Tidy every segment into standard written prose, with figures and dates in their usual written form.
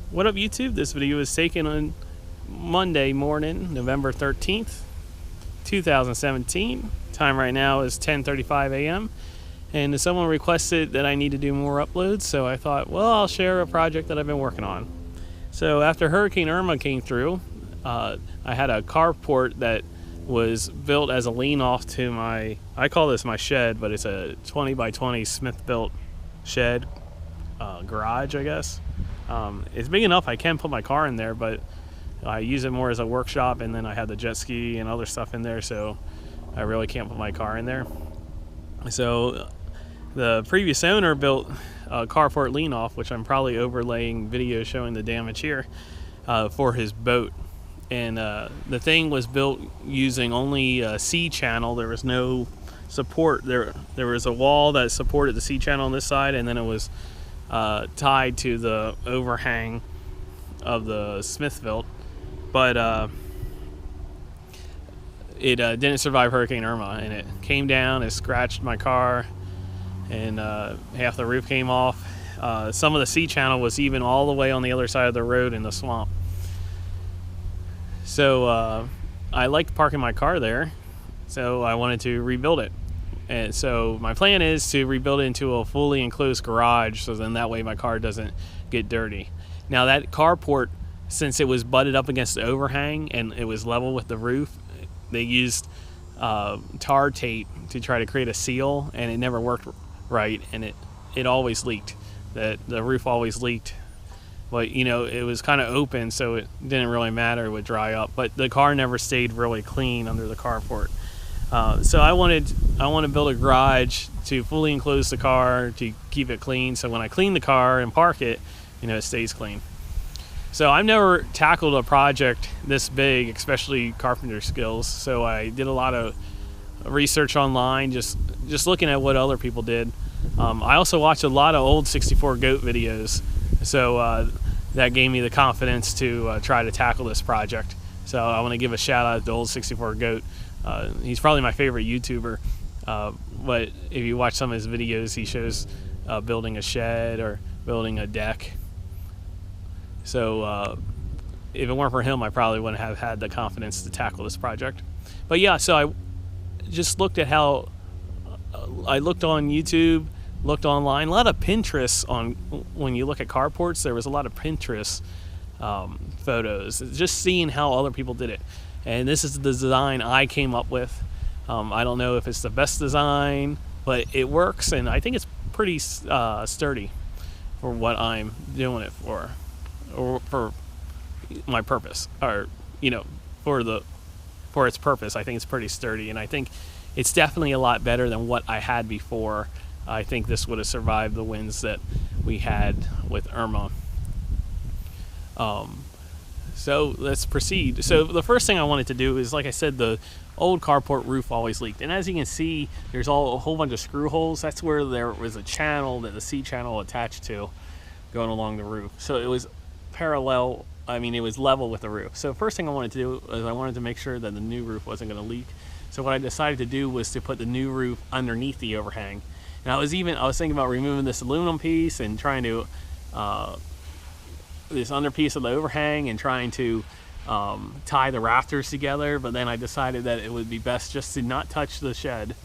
What up, YouTube? This video is taken on Monday morning, November 13th, 2017. Time right now is 10:35 a.m. and someone requested that I need to do more uploads, so I thought, well, I'll share a project that I've been working on. So after Hurricane Irma came through, I had a carport that was built as a lean off to my, I call this my shed, but it's a 20 by 20 Smith built shed, garage, I guess. It's big enough I can put my car in there, but I use it more as a workshop, and then I have the jet ski and other stuff in there, so I really can't put my car in there. So the previous owner built a carport lean off, which I'm probably overlaying video showing the damage here, for his boat. And the thing was built using only a C channel. There was no support. There was a wall that supported the C channel on this side, and then it was tied to the overhang of the Smithville, but it didn't survive Hurricane Irma, and it came down, it scratched my car, and half the roof came off. Some of the C channel was even all the way on the other side of the road in the swamp. So I liked parking my car there, so I wanted to rebuild it. And so my plan is to rebuild it into a fully enclosed garage, so then that way my car doesn't get dirty. Now that carport, since it was butted up against the overhang and it was level with the roof, they used tar tape to try to create a seal, and it never worked right, and it always leaked. The roof always leaked. But you know, it was kind of open, so it didn't really matter, it would dry up. But the car never stayed really clean under the carport. So I want to build a garage to fully enclose the car to keep it clean, so when I clean the car and park it, you know, it stays clean. So I've never tackled a project this big, especially carpenter skills. So I did a lot of research online, just looking at what other people did. I also watched a lot of old 64 goat videos, so that gave me the confidence to try to tackle this project. So I want to give a shout out to old 64 goat. He's probably my favorite YouTuber, but if you watch some of his videos, he shows building a shed or building a deck. So if it weren't for him, I probably wouldn't have had the confidence to tackle this project. But yeah, so I just looked at how I looked on YouTube, looked online, a lot of Pinterest on, when you look at carports, there was a lot of Pinterest photos, just seeing how other people did it. And this is the design I came up with. I don't know if it's the best design, but it works, and I think it's pretty sturdy for what I'm doing it for, or for my purpose, or you know, for its purpose. I think it's pretty sturdy, and I think it's definitely a lot better than what I had before. I think this would have survived the winds that we had with Irma. So let's proceed. So the first thing I wanted to do is, like I said, the old carport roof always leaked. And as you can see, there's a whole bunch of screw holes. That's where there was a channel that the C channel attached to going along the roof. So it was parallel, I mean, it was level with the roof. So first thing I wanted to do is I wanted to make sure that the new roof wasn't going to leak. So what I decided to do was to put the new roof underneath the overhang. And I was thinking about removing this aluminum piece and trying to this under piece of the overhang and trying to tie the rafters together, but then I decided that it would be best just to not touch the shed.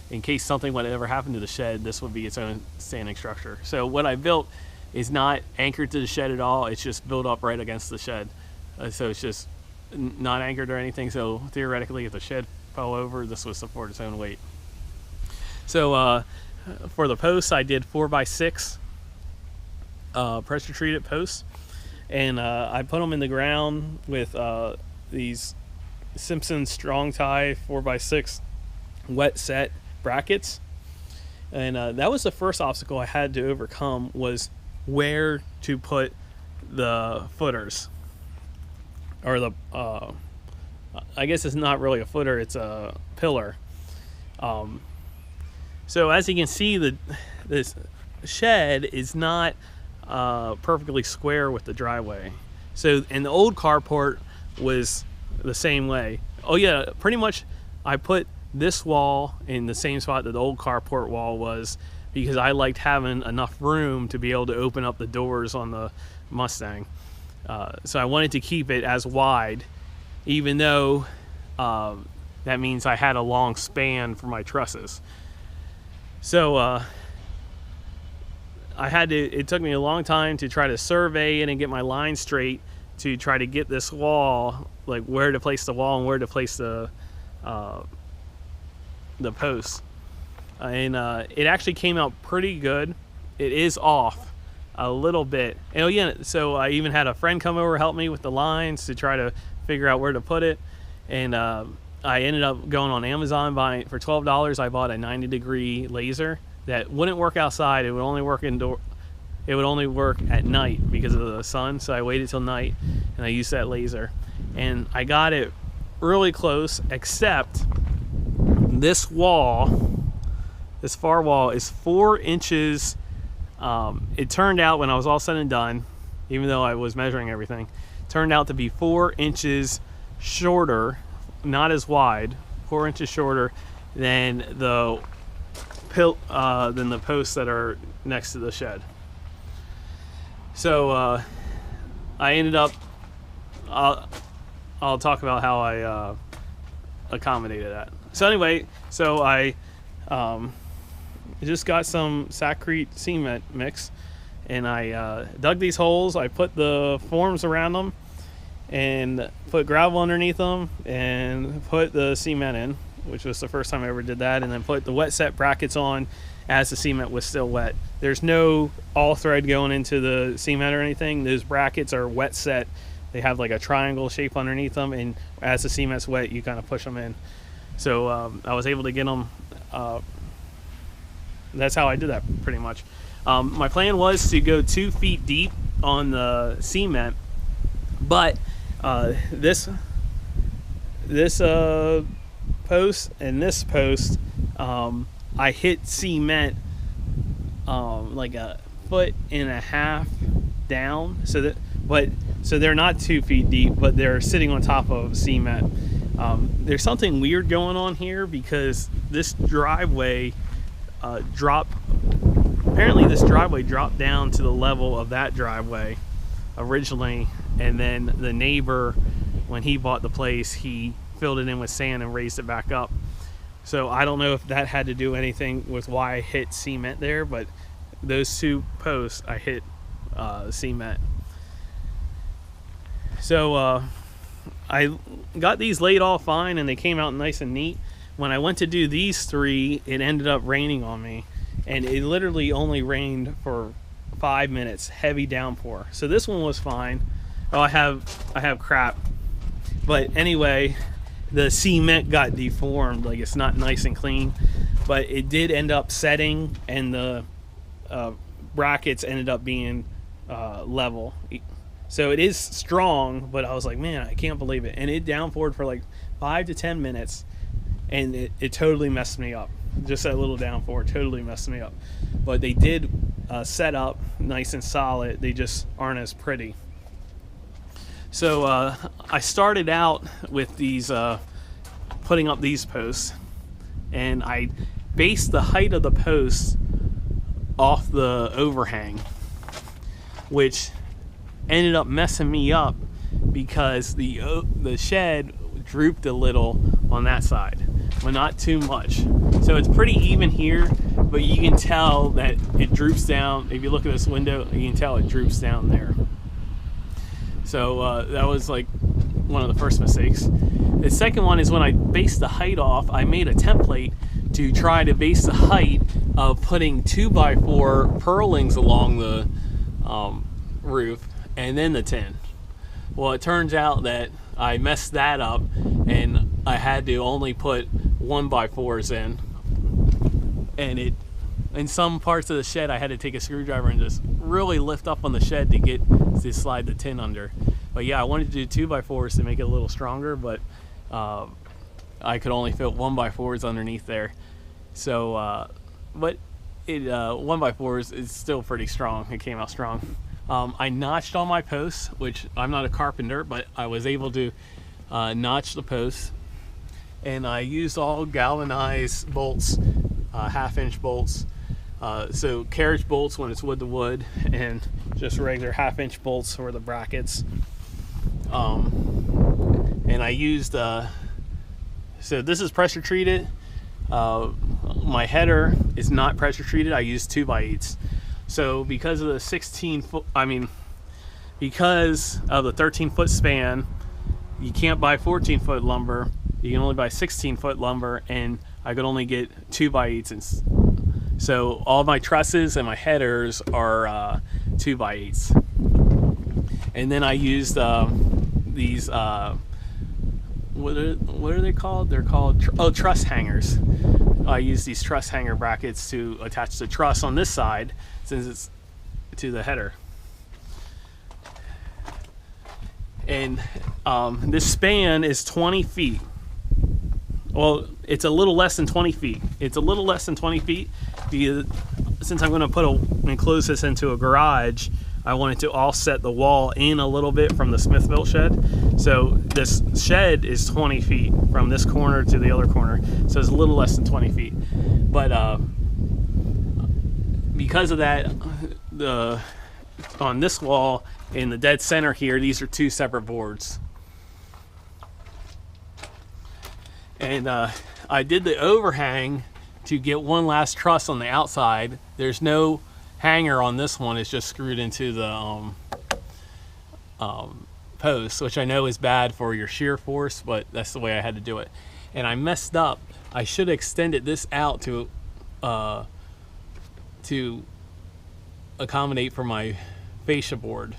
In case something would ever happen to the shed, this would be its own standing structure. So what I built is not anchored to the shed at all, it's just built up right against the shed. So it's just not anchored or anything, so theoretically if the shed fell over, this would support its own weight. So for the posts, I did 4x6 pressure treated posts. And I put them in the ground with these Simpson Strong Tie 4x6 wet set brackets. And that was the first obstacle I had to overcome, was where to put the footers. Or the, I guess it's not really a footer, it's a pillar. So as you can see, this shed is not perfectly square with the driveway. So, and the old carport was the same way. Oh yeah, pretty much I put this wall in the same spot that the old carport wall was, because I liked having enough room to be able to open up the doors on the Mustang. So I wanted to keep it as wide, even though that means I had a long span for my trusses. So it took me a long time to try to survey it and get my line straight to try to get this wall, like where to place the wall and where to place the posts. And it actually came out pretty good. It is off a little bit. And yeah, so I even had a friend come over help me with the lines to try to figure out where to put it. And I ended up going on Amazon buying for $12. I bought a 90-degree laser that wouldn't work outside. It would only work indoor. It would only work at night because of the sun. So I waited till night and I used that laser, and I got it really close. Except this wall, this far wall, is 4 inches. It turned out when I was all said and done, even though I was measuring everything, turned out to be 4 inches shorter, not as wide, 4 inches shorter than the posts that are next to the shed. So I ended up, I'll talk about how I accommodated that. So anyway, so I just got some Saccrete cement mix, and I dug these holes. I put the forms around them and put gravel underneath them and put the cement in, which was the first time I ever did that, and then put the wet set brackets on as the cement was still wet. There's no all thread going into the cement or anything. Those brackets are wet set. They have like a triangle shape underneath them, and as the cement's wet, you kind of push them in. So I was able to get them. That's how I did that pretty much. My plan was to go 2 feet deep on the cement, but this post and this post, I hit cement like 1.5 feet down, so they're not 2 feet deep, but they're sitting on top of cement. There's something weird going on here because this driveway apparently this driveway dropped down to the level of that driveway originally, and then the neighbor, when he bought the place, he filled it in with sand and raised it back up. So I don't know if that had to do anything with why I hit cement there, but those 2 posts I hit cement. So I got these laid all fine and they came out nice and neat. When I went to do these 3, it ended up raining on me, and it literally only rained for 5 minutes, heavy downpour. So this one was fine. Oh, I have crap. But anyway, the cement got deformed, like it's not nice and clean, but it did end up setting, and the brackets ended up being level. So it is strong, but I was like, man, I can't believe it. And it downpoured for like 5 to 10 minutes, and it totally messed me up. Just that little downpour totally messed me up. But they did set up nice and solid. They just aren't as pretty. So I started out with these, putting up these posts, and I based the height of the posts off the overhang, which ended up messing me up because the shed drooped a little on that side, but not too much. So it's pretty even here, but you can tell that it droops down. If you look at this window, you can tell it droops down there. So that was like one of the first mistakes. The second one is when I based the height off, I made a template to try to base the height of putting 2x4 purlings along the roof and then the tin. Well, it turns out that I messed that up, and I had to only put 1x4s in, and in some parts of the shed I had to take a screwdriver and just really lift up on the shed to slide the tin under. But yeah, I wanted to do 2x4s to make it a little stronger, but I could only fit 1x4s underneath there. So but 1x4s is still pretty strong. It came out strong. I notched all my posts, which I'm not a carpenter, but I was able to notch the posts, and I used all galvanized bolts, 1/2-inch bolts. So carriage bolts when it's wood to wood, and just regular 1/2-inch bolts for the brackets. And I used, so this is pressure treated. My header is not pressure treated. I use 2x8s. So because of the 16-foot, because of the 13-foot span, you can't buy 14-foot lumber. You can only buy 16-foot lumber, and I could only get 2x8s. And so all my trusses and my headers are 2x8s. And then I used these, what are they called? They're called truss hangers. I use these truss hanger brackets to attach the truss on this side, since it's to the header. And this span is 20 feet. Well, it's a little less than 20 feet. It's a little less than 20 feet because since I'm going to enclose this into a garage, I wanted to offset the wall in a little bit from the Smith-built shed. So this shed is 20 feet from this corner to the other corner. So it's a little less than 20 feet. But because of that, on this wall in the dead center here, these are 2 separate boards. And I did the overhang to get one last truss on the outside. There's no hanger on this one. It's just screwed into the post, which I know is bad for your shear force, but that's the way I had to do it. And I messed up. I should have extended this out to accommodate for my fascia board,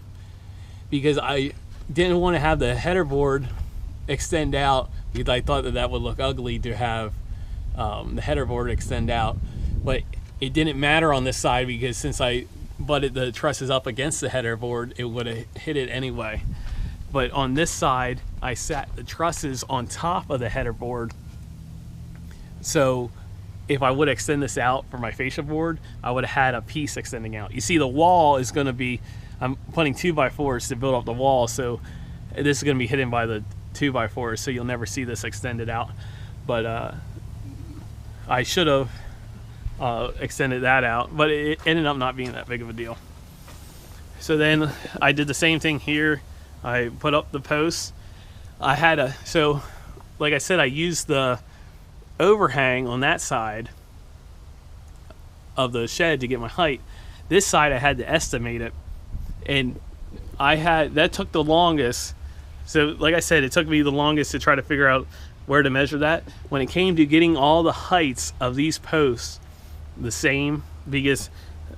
because I didn't want to have the header board extend out, because I thought that would look ugly to have the header board extend out. But it didn't matter on this side, because since I butted the trusses up against the header board, it would have hit it anyway. But on this side, I sat the trusses on top of the header board. So if I would extend this out for my fascia board, I would have had a piece extending out. You see, the wall is going to be, I'm putting 2x4s to build up the wall, so this is going to be hidden by the 2x4s, so you'll never see this extended out. But I should have extended that out, but it ended up not being that big of a deal. So then I did the same thing here. I put up the posts. I had so like I said, I used the overhang on that side of the shed to get my height. This side I had to estimate it, and that took the longest. So like I said, it took me the longest to try to figure out where to measure that. When it came to getting all the heights of these posts the same, because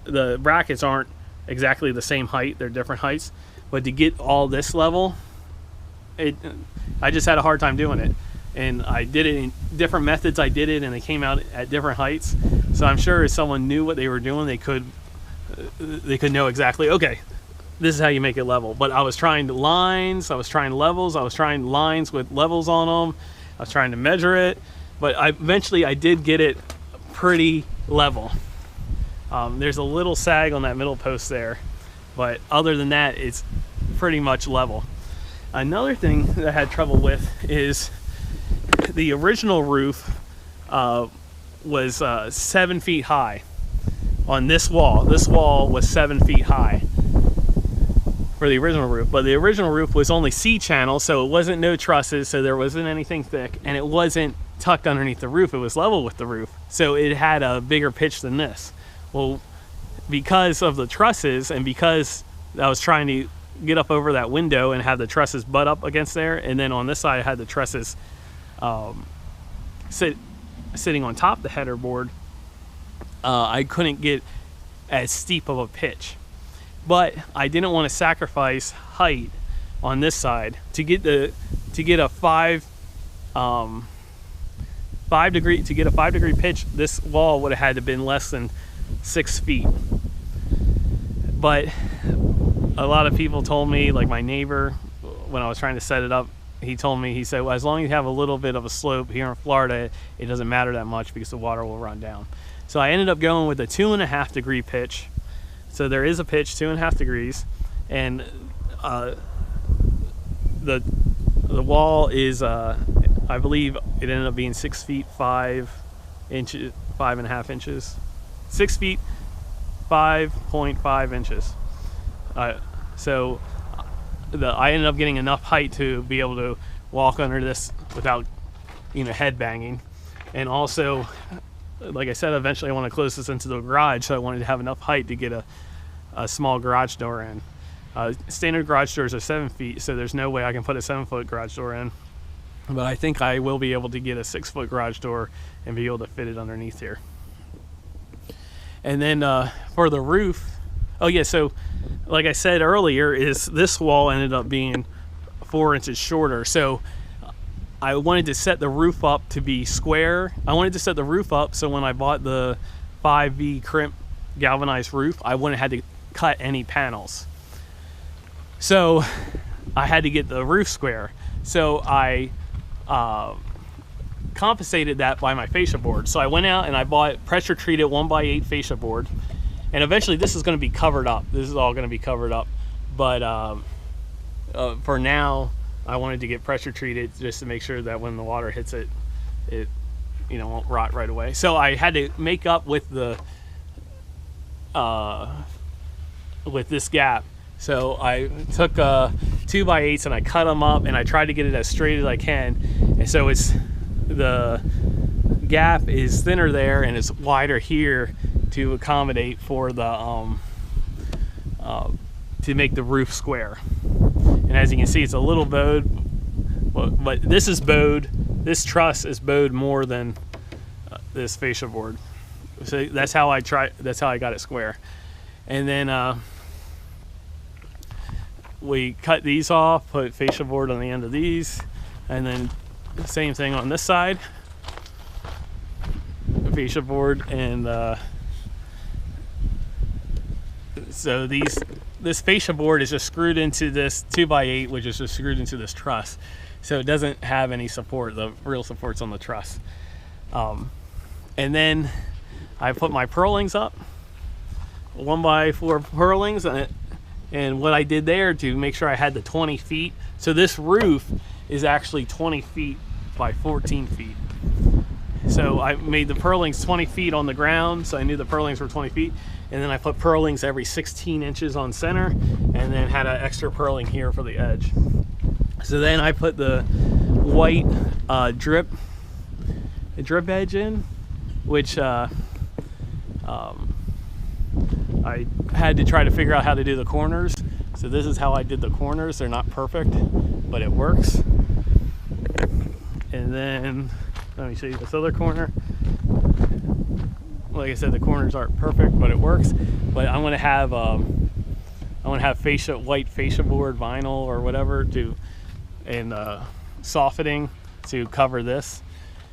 the brackets aren't exactly the same height, they're different heights, but to get all this level, I just had a hard time doing it. And I did it in different methods. I did it and they came out at different heights. So I'm sure if someone knew what they were doing, they could know exactly, okay, this is how you make it level. But I was trying lines, I was trying levels, I was trying lines with levels on them, I was trying to measure it, but eventually I did get it pretty level. There's a little sag on that middle post there, but other than that, it's pretty much level. Another thing that I had trouble with is the original roof was 7 feet high on this wall. This wall was 7 feet high for the original roof, but the original roof was only C-channel, so it wasn't no trusses, so there wasn't anything thick, and it wasn't tucked underneath the roof. It was level with the roof, so it had a bigger pitch than this. Well, because of the trusses and because I was trying to get up over that window and have the trusses butt up against there, and then on this side I had the trusses sitting on top of the header board, I couldn't get as steep of a pitch. But I didn't want to sacrifice height on this side to get a 5 degree pitch. This wall would have had to been less than 6 feet. But a lot of people told me, like my neighbor, when I was trying to set it up, he told me, he said, well, as long as you have a little bit of a slope here in Florida, it doesn't matter that much because the water will run down. So I ended up going with a 2.5 degree pitch. So there is a pitch, 2.5 degrees, and the wall is, I believe it ended up being 6 feet 5 inches, 5.5 inches, 6 feet 5.5 inches. So I ended up getting enough height to be able to walk under this without, head banging. And also, like I said, eventually I want to close this into the garage, so I wanted to have enough height to get a small garage door in. Standard garage doors are 7 feet, so there's no way I can put a 7-foot garage door in. But I think I will be able to get a 6-foot garage door and be able to fit it underneath here. And then for the roof, so like I said earlier, is this wall ended up being 4 inches shorter. So I wanted to set the roof up to be square. I wanted to set the roof up so when I bought the 5V crimp galvanized roof, I wouldn't have had to cut any panels. So I had to get the roof square. So I compensated that by my fascia board. So I went out and I bought pressure treated 1x8 fascia board. And eventually this is going to be covered up. This is all going to be covered up. But for now, I wanted to get pressure treated just to make sure that when the water hits it, it won't rot right away. So I had to make up with the with this gap. So I took 2x8s and I cut them up and I tried to get it as straight as I can. And so the gap is thinner there and it's wider here to accommodate for the to make the roof square. And as you can see, it's a little bowed, but this is bowed. This truss is bowed more than this fascia board. So that's how I got it square. And then we cut these off, put fascia board on the end of these, and then the same thing on this side, fascia board, and so this fascia board is just screwed into this 2x8, which is just screwed into this truss, so it doesn't have any support. The real support's on the truss. And then I put my purlings up, 1x4 purlings, and what I did there to make sure I had the 20 feet. So this roof is actually 20 feet by 14 feet. So I made the purlings 20 feet on the ground, so I knew the purlings were 20 feet. And then I put purlings every 16 inches on center, and then had an extra purling here for the edge. So then I put the white drip edge in, which I had to try to figure out how to do the corners. So this is how I did the corners. They're not perfect, but it works. And then let me show you this other corner. Like I said, the corners aren't perfect, but it works. But I'm gonna have white fascia board, vinyl or whatever, and softening to cover this.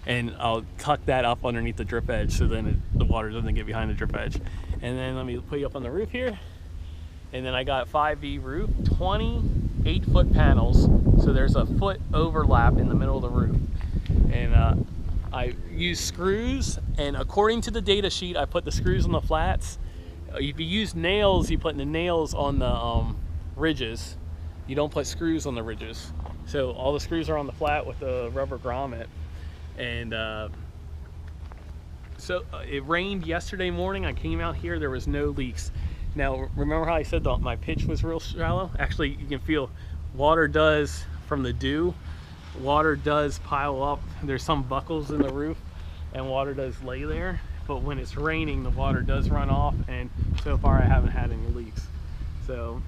And I'll tuck that up underneath the drip edge, so then the water doesn't get behind the drip edge. And then let me put you up on the roof here. And then I got 5V roof, 20 8-foot panels, so there's a foot overlap in the middle of the roof. And I use screws, and according to the data sheet, I put the screws on the flats. If you use nails, you put the nails on the ridges. You don't put screws on the ridges. So all the screws are on the flat with the rubber grommet. And so it rained yesterday morning. I came out here, there was no leaks. Now, remember how I said that my pitch was real shallow? Actually, you can feel water does, from the dew, water does pile up. There's some buckles in the roof and water does lay there. But when it's raining, the water does run off, and so far I haven't had any leaks. So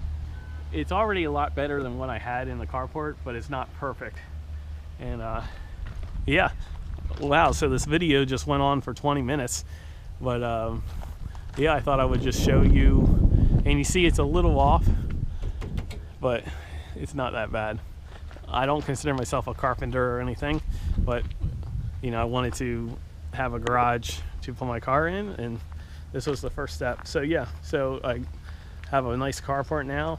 it's already a lot better than what I had in the carport, but it's not perfect. And yeah, wow, so this video just went on for 20 minutes. But yeah, I thought I would just show you, and you see it's a little off, but it's not that bad. I don't consider myself a carpenter or anything, but I wanted to have a garage to put my car in, and this was the first step. So yeah, so I have a nice carport now.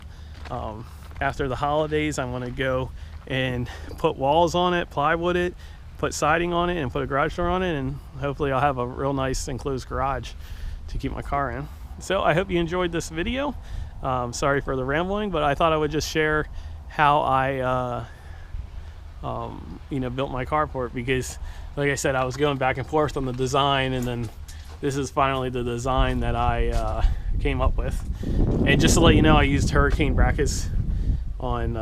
After the holidays, I want to go and put walls on it, plywood it, put siding on it, and put a garage door on it, and hopefully I'll have a real nice enclosed garage to keep my car in. So I hope you enjoyed this video. Sorry for the rambling, but I thought I would just share how I built my carport, because like I said, I was going back and forth on the design, and then this is finally the design that I came up with. And just to let you know, I used hurricane brackets on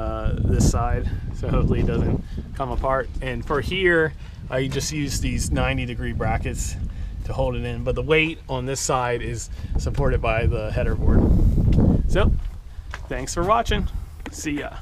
this side, so hopefully it doesn't come apart. And for here, I just used these 90-degree brackets to hold it in, but the weight on this side is supported by the header board. So, thanks for watching. See ya.